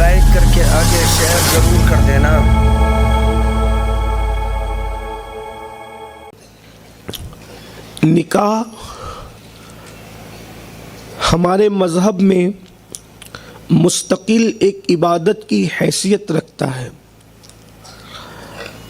Like کر کے آگے شیئر ضرور کر دینا۔ نکاح ہمارے مذہب میں مستقل ایک عبادت کی حیثیت رکھتا ہے،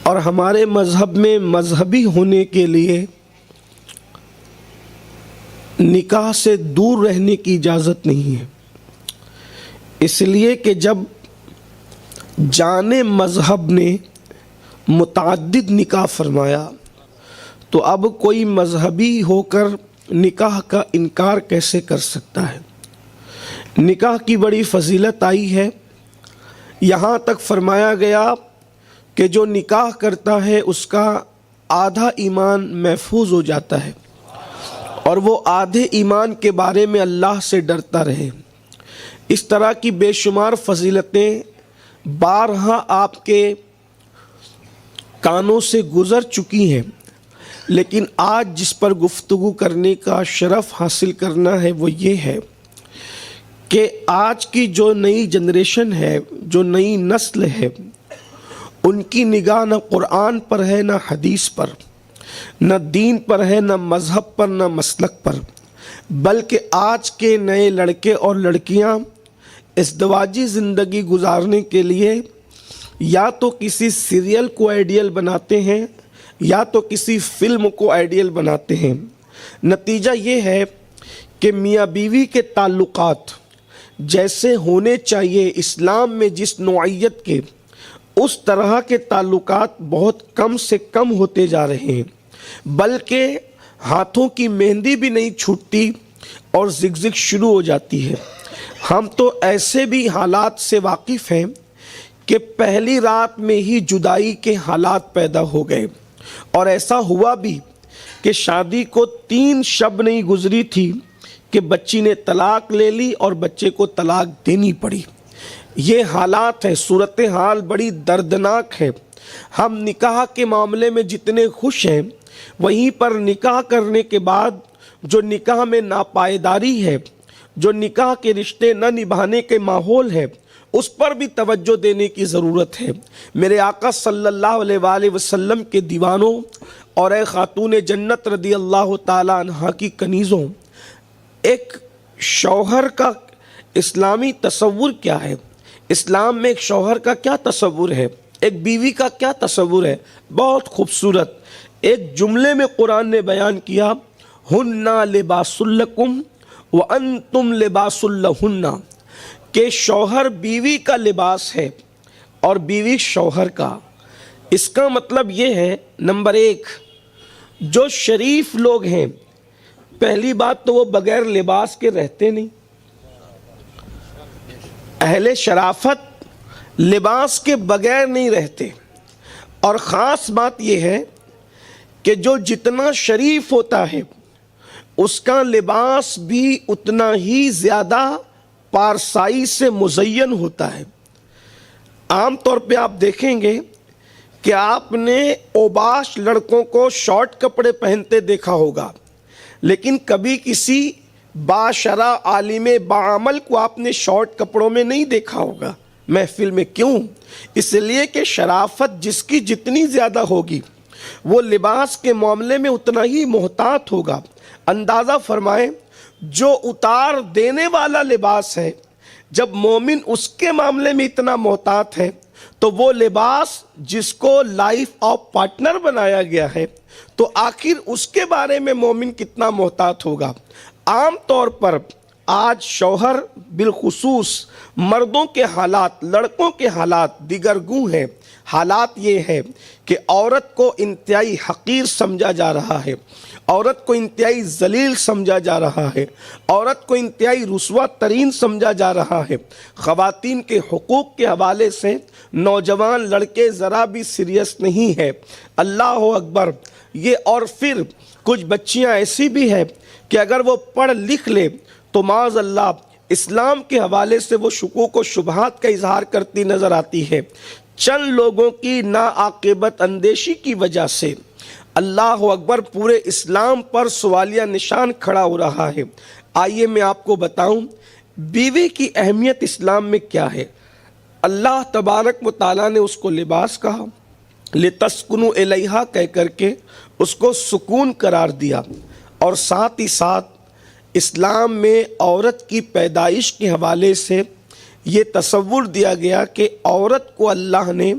اور ہمارے مذہب میں مذہبی ہونے کے لیے نکاح سے دور رہنے کی اجازت نہیں ہے۔ اس لیے کہ جب جان مذہب نے متعدد نکاح فرمایا تو اب کوئی مذہبی ہو کر نکاح کا انکار کیسے کر سکتا ہے؟ نکاح کی بڑی فضیلت آئی ہے، یہاں تک فرمایا گیا کہ جو نکاح کرتا ہے اس کا آدھا ایمان محفوظ ہو جاتا ہے، اور وہ آدھے ایمان کے بارے میں اللہ سے ڈرتا رہے۔ اس طرح کی بے شمار فضیلتیں بارہا آپ کے کانوں سے گزر چکی ہیں، لیکن آج جس پر گفتگو کرنے کا شرف حاصل کرنا ہے وہ یہ ہے کہ آج کی جو نئی جنریشن ہے، جو نئی نسل ہے، ان کی نگاہ نہ قرآن پر ہے، نہ حدیث پر، نہ دین پر ہے، نہ مذہب پر، نہ مسلک پر، بلکہ آج کے نئے لڑکے اور لڑکیاں ازدواجی زندگی گزارنے کے لیے یا تو کسی سیریل کو آئیڈیل بناتے ہیں یا تو کسی فلم کو آئیڈیل بناتے ہیں۔ نتیجہ یہ ہے کہ میاں بیوی کے تعلقات جیسے ہونے چاہیے اسلام میں جس نوعیت کے، اس طرح کے تعلقات بہت کم سے کم ہوتے جا رہے ہیں، بلکہ ہاتھوں کی مہندی بھی نہیں چھوٹتی اور زگزگ شروع ہو جاتی ہے۔ ہم تو ایسے بھی حالات سے واقف ہیں کہ پہلی رات میں ہی جدائی کے حالات پیدا ہو گئے، اور ایسا ہوا بھی کہ شادی کو 3 شب نہیں گزری تھی کہ بچی نے طلاق لے لی اور بچے کو طلاق دینی پڑی۔ یہ حالات ہے، صورتحال بڑی دردناک ہے۔ ہم نکاح کے معاملے میں جتنے خوش ہیں، وہیں پر نکاح کرنے کے بعد جو نکاح میں ناپائیداری ہے، جو نکاح کے رشتے نہ نبھانے کے ماحول ہے، اس پر بھی توجہ دینے کی ضرورت ہے۔ میرے آقا صلی اللہ علیہ وآلہ وسلم کے دیوانوں اور اے خاتون جنت رضی اللہ تعالی عنہ کی کنیزوں، ایک شوہر کا اسلامی تصور کیا ہے؟ اسلام میں ایک شوہر کا کیا تصور ہے؟ ایک بیوی کا کیا تصور ہے؟ بہت خوبصورت ایک جملے میں قرآن نے بیان کیا، ہن لباس لکم وانتم لباس لہن، کہ شوہر بیوی کا لباس ہے اور بیوی شوہر کا۔ اس کا مطلب یہ ہے، نمبر 1، جو شریف لوگ ہیں، پہلی بات تو وہ بغیر لباس کے رہتے نہیں۔ اہل شرافت لباس کے بغیر نہیں رہتے، اور خاص بات یہ ہے کہ جو جتنا شریف ہوتا ہے اس کا لباس بھی اتنا ہی زیادہ پارسائی سے مزین ہوتا ہے۔ عام طور پہ آپ دیکھیں گے کہ آپ نے اوباش لڑکوں کو شارٹ کپڑے پہنتے دیکھا ہوگا، لیکن کبھی کسی باشرع عالم باعمل کو آپ نے شارٹ کپڑوں میں نہیں دیکھا ہوگا محفل میں۔ کیوں؟ اس لیے کہ شرافت جس کی جتنی زیادہ ہوگی وہ لباس کے معاملے میں اتنا ہی محتاط ہوگا۔ اندازہ فرمائیں، جو اتار دینے والا لباس ہے، جب مومن اس کے معاملے میں اتنا محتاط ہے، تو وہ لباس جس کو لائف آف پارٹنر بنایا گیا ہے، تو آخر اس کے بارے میں مومن کتنا محتاط ہوگا۔ عام طور پر آج شوہر بالخصوص مردوں کے حالات، لڑکوں کے حالات دیگر گوں ہیں۔ حالات یہ ہے کہ عورت کو انتہائی حقیر سمجھا جا رہا ہے، عورت کو انتہائی ذلیل سمجھا جا رہا ہے، عورت کو انتہائی رسوا ترین سمجھا جا رہا ہے۔ خواتین کے حقوق کے حوالے سے نوجوان لڑکے ذرا بھی سیریس نہیں ہے۔ اللہ اکبر۔ یہ اور پھر کچھ بچیاں ایسی بھی ہیں کہ اگر وہ پڑھ لکھ لے تو معاذ اللہ اسلام کے حوالے سے وہ شکوک و شبہات کا اظہار کرتی نظر آتی ہے۔ چند لوگوں کی ناعاقبت اندیشی کی وجہ سے اللہ اکبر پورے اسلام پر سوالیہ نشان کھڑا ہو رہا ہے۔ آئیے میں آپ کو بتاؤں بیوی کی اہمیت اسلام میں کیا ہے۔ اللہ تبارک و تعالیٰ نے اس کو لباس کہا، لِتَسْكُنُوا إِلَيْهَا کہہ کر کے اس کو سکون قرار دیا، اور ساتھ ہی ساتھ اسلام میں عورت کی پیدائش کے حوالے سے یہ تصور دیا گیا کہ عورت کو اللہ نے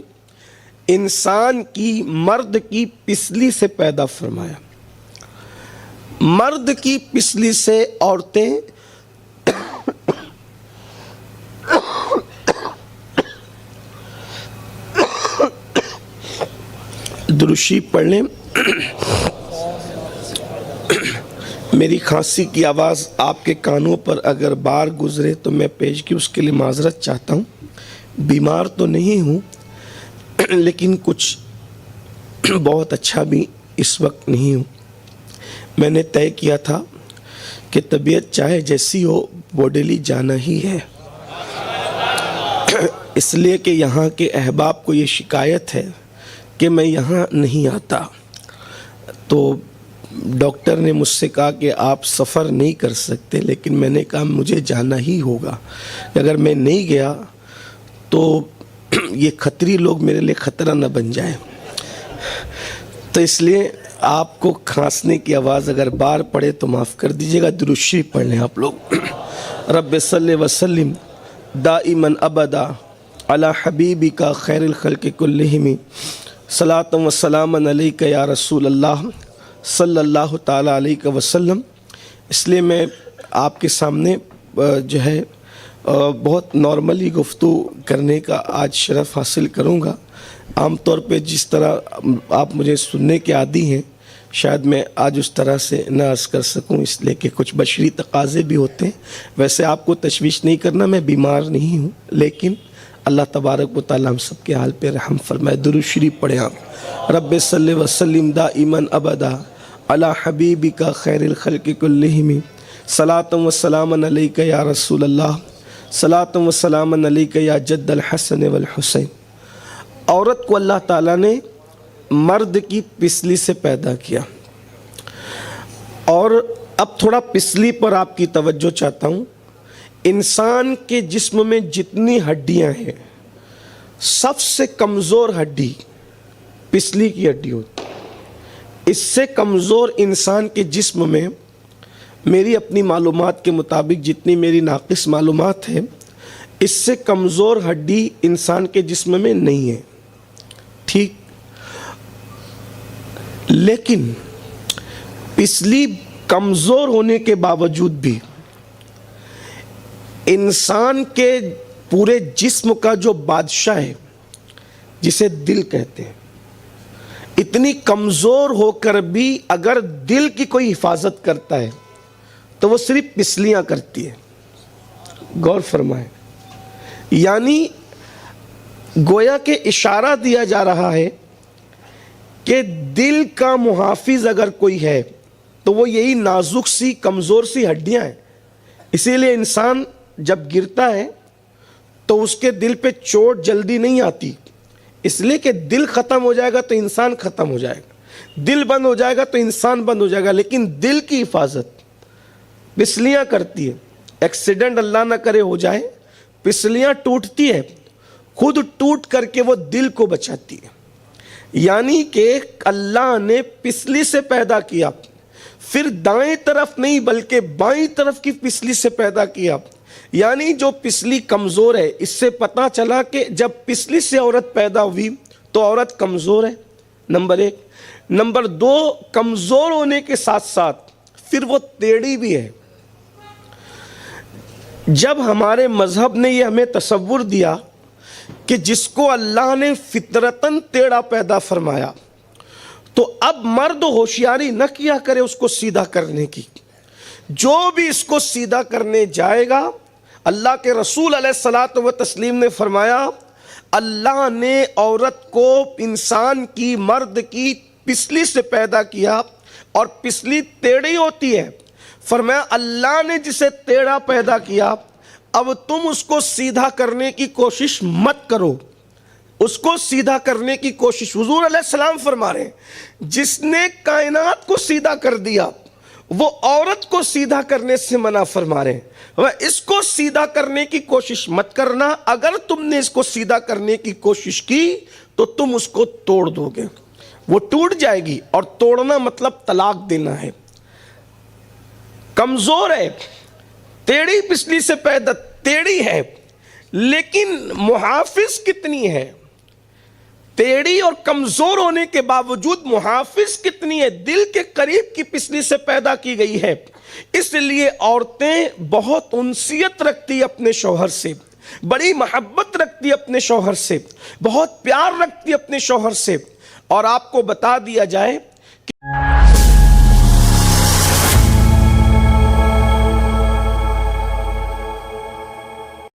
انسان کی، مرد کی پسلی سے پیدا فرمایا۔ مرد کی پسلی سے عورتیں درشی پڑھ لیں۔ میری کھانسی کی آواز آپ کے کانوں پر اگر بار گزرے تو میں پیش کی اس کے لیے معذرت چاہتا ہوں۔ بیمار تو نہیں ہوں، لیکن کچھ بہت اچھا بھی اس وقت نہیں ہوں۔ میں نے طے کیا تھا کہ طبیعت چاہے جیسی ہو وہ ڈیلی جانا ہی ہے، اس لیے کہ یہاں کے احباب کو یہ شکایت ہے کہ میں یہاں نہیں آتا۔ تو ڈاکٹر نے مجھ سے کہا کہ آپ سفر نہیں کر سکتے، لیکن میں نے کہا مجھے جانا ہی ہوگا، اگر میں نہیں گیا تو یہ خطری لوگ میرے لیے خطرہ نہ بن جائے۔ تو اس لیے آپ کو کھانسنے کی آواز اگر بار پڑے تو معاف کر دیجیے گا۔ درود شریف پڑھ لیں آپ لوگ۔ رب صلی وسلم دائماً ابدا علی حبیبک خیر الخلق کلہم صلاۃ و سلام علیک یا رسول اللہ صلی اللہ تعالیٰ علیہ وسلم۔ اس لیے میں آپ کے سامنے جو ہے بہت نارملی گفتگو کرنے کا آج شرف حاصل کروں گا۔ عام طور پہ جس طرح آپ مجھے سننے کے عادی ہیں، شاید میں آج اس طرح سے نہ عرض کر سکوں، اس لیے کہ کچھ بشری تقاضے بھی ہوتے ہیں۔ ویسے آپ کو تشویش نہیں کرنا، میں بیمار نہیں ہوں، لیکن اللہ تبارک و تعالیٰ ہم سب کے حال پہ رحم فرمائے۔ درود شریف پڑھیں آپ۔ رب صلی وسلم دائماً ابدا علی حبیبک خیر الخلق کلہم صلاۃ و سلام علیک یا رسول اللہ صلاۃ و سلام علیک یا جد الحسن والحسین۔ عورت کو اللہ تعالیٰ نے مرد کی پسلی سے پیدا کیا، اور اب تھوڑا پسلی پر آپ کی توجہ چاہتا ہوں۔ انسان کے جسم میں جتنی ہڈیاں ہیں، سب سے کمزور ہڈی پسلی کی ہڈی ہوتی ہے۔ اس سے کمزور انسان کے جسم میں، میری اپنی معلومات کے مطابق جتنی میری ناقص معلومات ہے، اس سے کمزور ہڈی انسان کے جسم میں نہیں ہے، ٹھیک؟ لیکن پسلی کمزور ہونے کے باوجود بھی انسان کے پورے جسم کا جو بادشاہ ہے، جسے دل کہتے ہیں، اتنی کمزور ہو کر بھی اگر دل کی کوئی حفاظت کرتا ہے تو وہ صرف پسلیاں کرتی ہے۔ غور فرمائیں، یعنی گویا کہ اشارہ دیا جا رہا ہے کہ دل کا محافظ اگر کوئی ہے تو وہ یہی نازک سی کمزور سی ہڈیاں ہیں۔ اسی لیے انسان جب گرتا ہے تو اس کے دل پہ چوٹ جلدی نہیں آتی، اس لیے کہ دل ختم ہو جائے گا تو انسان ختم ہو جائے گا، دل بند ہو جائے گا تو انسان بند ہو جائے گا۔ لیکن دل کی حفاظت پسلیاں کرتی ہے۔ ایکسیڈنٹ اللہ نہ کرے ہو جائے، پسلیاں ٹوٹتی ہے، خود ٹوٹ کر کے وہ دل کو بچاتی ہے۔ یعنی کہ اللہ نے پسلی سے پیدا کیا، پھر دائیں طرف نہیں بلکہ بائیں طرف کی پسلی سے پیدا کیا۔ یعنی جو پسلی کمزور ہے، اس سے پتہ چلا کہ جب پسلی سے عورت پیدا ہوئی تو عورت کمزور ہے، نمبر ایک۔ نمبر دو، کمزور ہونے کے ساتھ ساتھ پھر وہ ٹیڑھی بھی ہے۔ جب ہمارے مذہب نے یہ ہمیں تصور دیا کہ جس کو اللہ نے فطرتاً ٹیڑھا پیدا فرمایا، تو اب مرد ہوشیاری نہ کیا کرے اس کو سیدھا کرنے کی۔ جو بھی اس کو سیدھا کرنے جائے گا، اللہ کے رسول علیہ الصلاۃ والتسلیم نے فرمایا، اللہ نے عورت کو انسان کی، مرد کی پسلی سے پیدا کیا، اور پسلی ٹیڑھی ہوتی ہے۔ فرمایا اللہ نے جسے ٹیڑھا پیدا کیا، اب تم اس کو سیدھا کرنے کی کوشش مت کرو، اس کو سیدھا کرنے کی کوشش۔ حضور علیہ السلام فرما رہے ہیں، جس نے کائنات کو سیدھا کر دیا وہ عورت کو سیدھا کرنے سے منع فرما رہے ہیں، وہ اس کو سیدھا کرنے کی کوشش مت کرنا، اگر تم نے اس کو سیدھا کرنے کی کوشش کی تو تم اس کو توڑ دو گے، وہ ٹوٹ جائے گی، اور توڑنا مطلب طلاق دینا ہے۔ کمزور ہے، ٹیڑھی پسلی سے پیدا ٹیڑھی ہے، لیکن محافظ کتنی ہے، ٹیڑھی اور کمزور ہونے کے باوجود محافظ کتنی ہے، دل کے قریب کی پسلی سے پیدا کی گئی ہے۔ اس لیے عورتیں بہت انسیت رکھتی اپنے شوہر سے، بڑی محبت رکھتی اپنے شوہر سے، بہت پیار رکھتی اپنے شوہر سے۔ اور آپ کو بتا دیا جائے